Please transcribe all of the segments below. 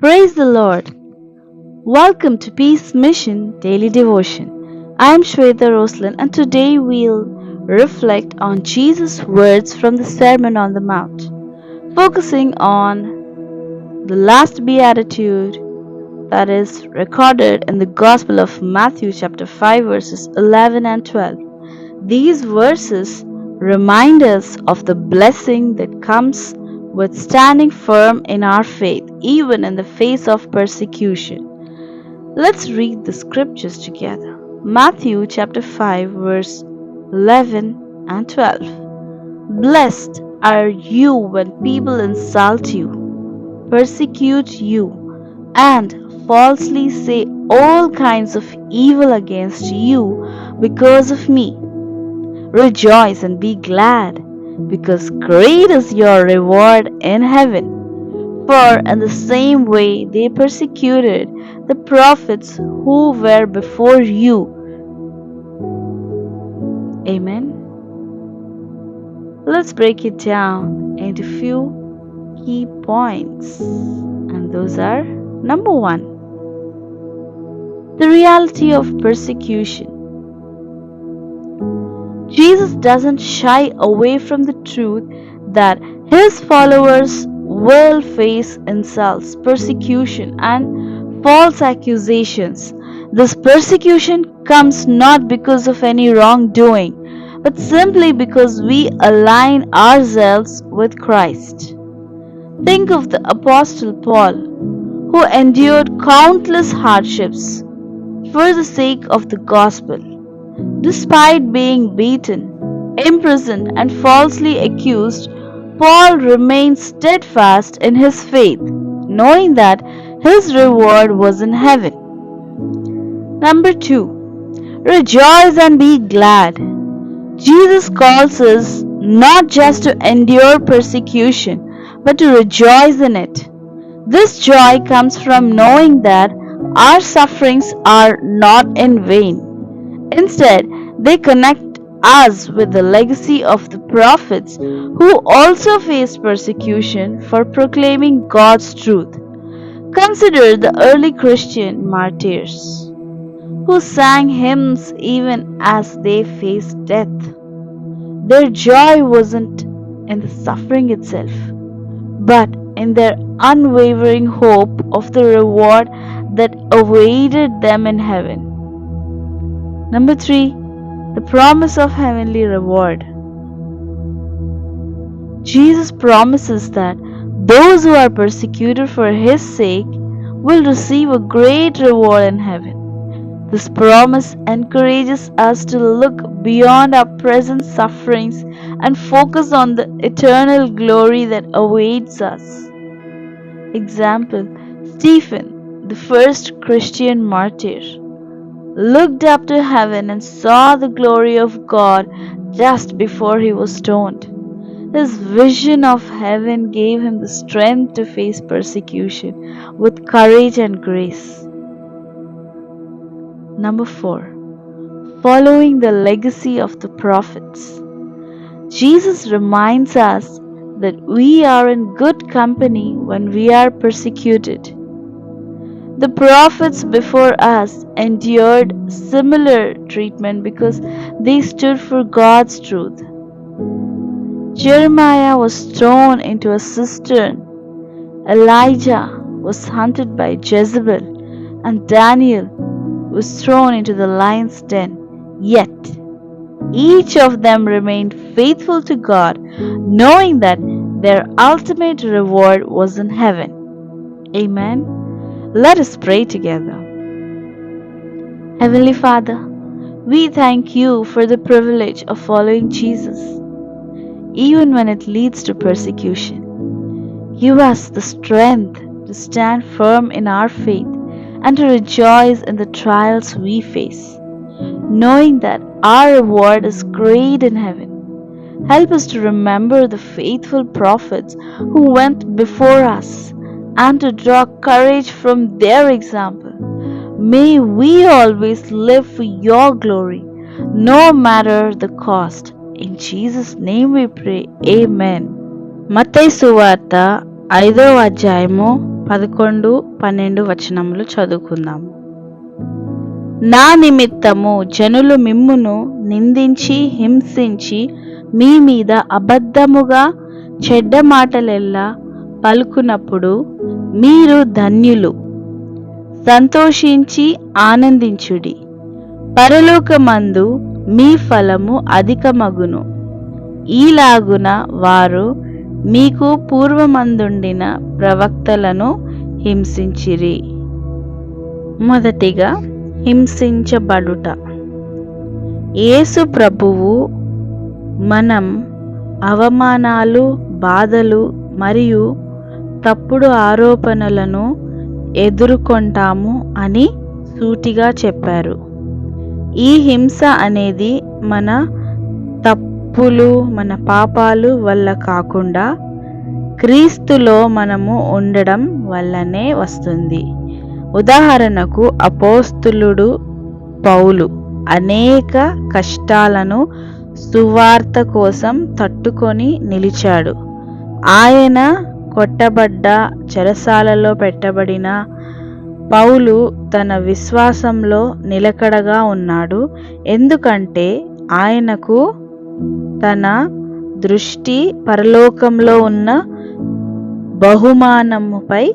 Praise the Lord. Welcome to Peace Mission Daily Devotion. I am Shweta Roslin and today we'll reflect on Jesus' words from the Sermon on the Mount, focusing on the last beatitude that is recorded in the Gospel of Matthew chapter 5 verses 11 and 12. These verses remind us of the blessing that comes with standing firm in our faith, even in the face of persecution. Let's read the scriptures together. Matthew chapter 5 verse 11 and 12. Blessed are you when people insult you, persecute you, and falsely say all kinds of evil against you because of me. Rejoice and be glad, because great is your reward in heaven. For in the same way they persecuted the prophets who were before you. Amen. Let's break it down into few key points. And those are: number 1, the reality of persecution. Jesus doesn't shy away from the truth that his followers will face insults, persecution, and false accusations. This persecution comes not because of any wrongdoing, but simply because we align ourselves with Christ. Think of the Apostle Paul, who endured countless hardships for the sake of the gospel. Despite being beaten, imprisoned, and falsely accused, Paul remained steadfast in his faith, knowing that his reward was in heaven. Number 2, rejoice and be glad. Jesus calls us not just to endure persecution, but to rejoice in it. This joy comes from knowing that our sufferings are not in vain. Instead, they connect us with the legacy of the prophets who also faced persecution for proclaiming God's truth. Consider the early Christian martyrs who sang hymns even as they faced death. Their joy wasn't in the suffering itself, but in their unwavering hope of the reward that awaited them in heaven. Number 3, the promise of heavenly reward. Jesus promises that those who are persecuted for his sake will receive a great reward in heaven. This promise encourages us to look beyond our present sufferings and focus on the eternal glory that awaits us. Example: Stephen, the first Christian martyr, looked up to heaven and saw the glory of God just before he was stoned. His vision of heaven gave him the strength to face persecution with courage and grace. Number 4, following the legacy of the prophets. Jesus reminds us that we are in good company when we are persecuted. The prophets before us endured similar treatment because they stood for God's truth. Jeremiah was thrown into a cistern, Elijah was hunted by Jezebel, and Daniel was thrown into the lion's den. Yet, each of them remained faithful to God, knowing that their ultimate reward was in heaven. Amen. Let us pray together. Heavenly Father, we thank you for the privilege of following Jesus, even when it leads to persecution. Give us the strength to stand firm in our faith and to rejoice in the trials we face, knowing that our reward is great in heaven. Help us to remember the faithful prophets who went before us and to draw courage from their example. May we always live for your glory, no matter the cost. In Jesus' name we pray. Amen. మత్తయి సువార్త 5వ అధ్యాయము 11, 12 వచనములు చదువుకుందాము. నా నిమిత్తము జనులు మిమ్మును నిందించి హింసించి మీ మీద అబద్ధముగా చెడ్డ మాటలెల్లా పలుకునప్పుడు మీరు ధన్యులు, సంతోషించి ఆనందించుడి. పరలోకమందు మీ ఫలము అధికమగును. ఈలాగున వారు మీకు పూర్వమందుండిన ప్రవక్తలను హింసించిరి. మొదటిగా హింసించబడుట. యేసు ప్రభువు మనం అవమానాలు, బాధలు మరియు తప్పుడు ఆరోపణలను ఎదుర్కొంటాము అని సూటిగా చెప్పారు. ఈ హింస అనేది మన తప్పులు, మన పాపాలు వల్ల కాకుండా క్రీస్తులో మనము ఉండడం వల్లనే వస్తుంది. ఉదాహరణకు అపోస్తలుడు పౌలు అనేక కష్టాలను సువార్త కోసం తట్టుకొని నిలిచాడు. ఆయన కొట్టబడ్డ, చెరసాలలో పెట్టబడిన పౌలు తన విశ్వాసంలో నిలకడగా ఉన్నాడు. ఎందుకంటే ఆయనకు తన దృష్టి పరలోకంలో ఉన్న బహుమానముపై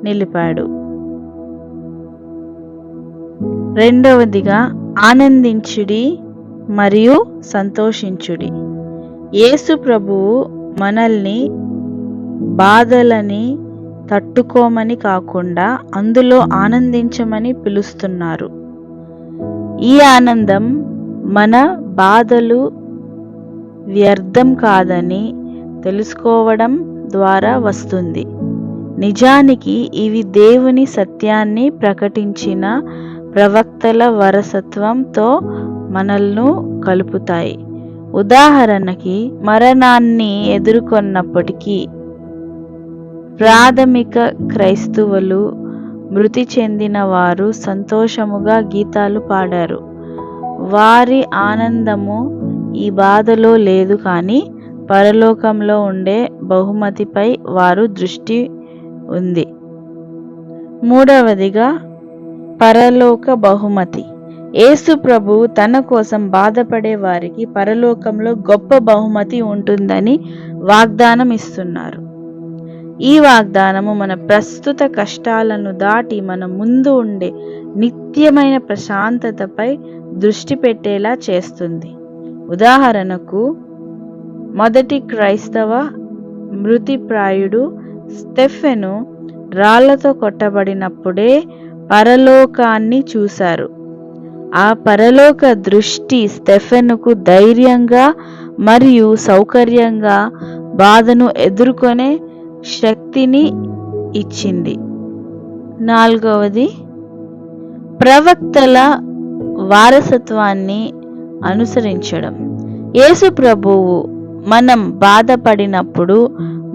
నిలిపాడు. రెండవదిగా ఆనందించుడి మరియు సంతోషించుడి. యేసు ప్రభువు మనల్ని బాధలని తట్టుకోమని కాకుండా అందులో ఆనందించమని పిలుస్తున్నారు. ఈ ఆనందం మన బాధలు వ్యర్థం కాదని తెలుసుకోవడం ద్వారా వస్తుంది. నిజానికి ఇవి దేవుని సత్యాన్ని ప్రకటించిన ప్రవక్తల వారసత్వంతో మనల్ని కలుపుతాయి. ఉదాహరణకి మరణాన్ని ఎదుర్కొన్నప్పటికీ ప్రాథమిక క్రైస్తవులు మృతి చెందిన వారు సంతోషముగా గీతాలు పాడారు. వారి ఆనందము ఈ బాధలో లేదు, కానీ పరలోకంలో ఉండే బహుమతిపై వారు దృష్టి ఉంది. మూడవదిగా పరలోక బహుమతి. యేసు ప్రభువు తన కోసం బాధపడే వారికి పరలోకంలో గొప్ప బహుమతి ఉంటుందని వాగ్దానం ఇస్తున్నారు. ఈ వాగ్దానము మన ప్రస్తుత కష్టాలను దాటి మన ముందు ఉండే నిత్యమైన ప్రశాంతతపై దృష్టి పెట్టేలా చేస్తుంది. ఉదాహరణకు మొదటి క్రైస్తవ మృతిప్రాయుడు స్టెఫెను రాళ్లతో కొట్టబడినప్పుడే పరలోకాన్ని చూశారు. ఆ పరలోక దృష్టి స్టెఫెనుకు ధైర్యంగా మరియు సౌకర్యంగా బాధను ఎదుర్కొనే శక్తిని ఇచ్చింది. నాలుగవది ప్రవక్తల వారసత్వాన్ని అనుసరించడం. యేసు ప్రభువు మనం బాధపడినప్పుడు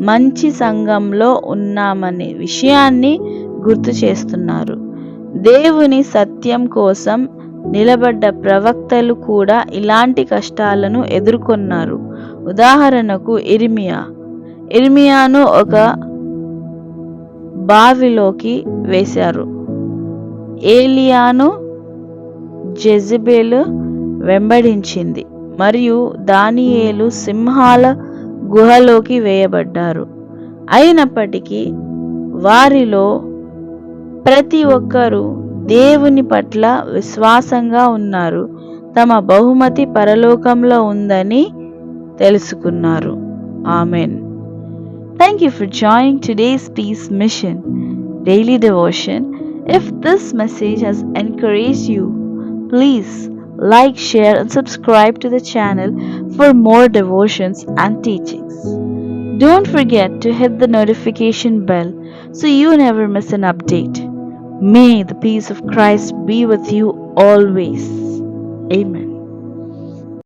మంచి సంఘంలో ఉన్నామనే విషయాన్ని గుర్తు చేస్తున్నారు. దేవుని సత్యం కోసం నిలబడ్డ ప్రవక్తలు కూడా ఇలాంటి కష్టాలను ఎదుర్కొన్నారు. ఉదాహరణకు ఇర్మియాను ఒక బావిలోకి వేశారు. ఏలియాను జెజబెలు వెంబడించింది మరియు దానియేలు సింహాల గుహలోకి వేయబడ్డారు. అయినప్పటికీ వారిలో ప్రతి ఒక్కరూ దేవుని పట్ల విశ్వాసంగా ఉన్నారు. తమ బహుమతి పరలోకంలో ఉందని తెలుసుకున్నారు. Amen. Thank you for joining today's Peace Mission Daily Devotion. If this message has encouraged you, please like, share and subscribe to the channel for more devotions and teachings. Don't forget to hit the notification bell so you never miss an update. May the peace of Christ be with you always. Amen.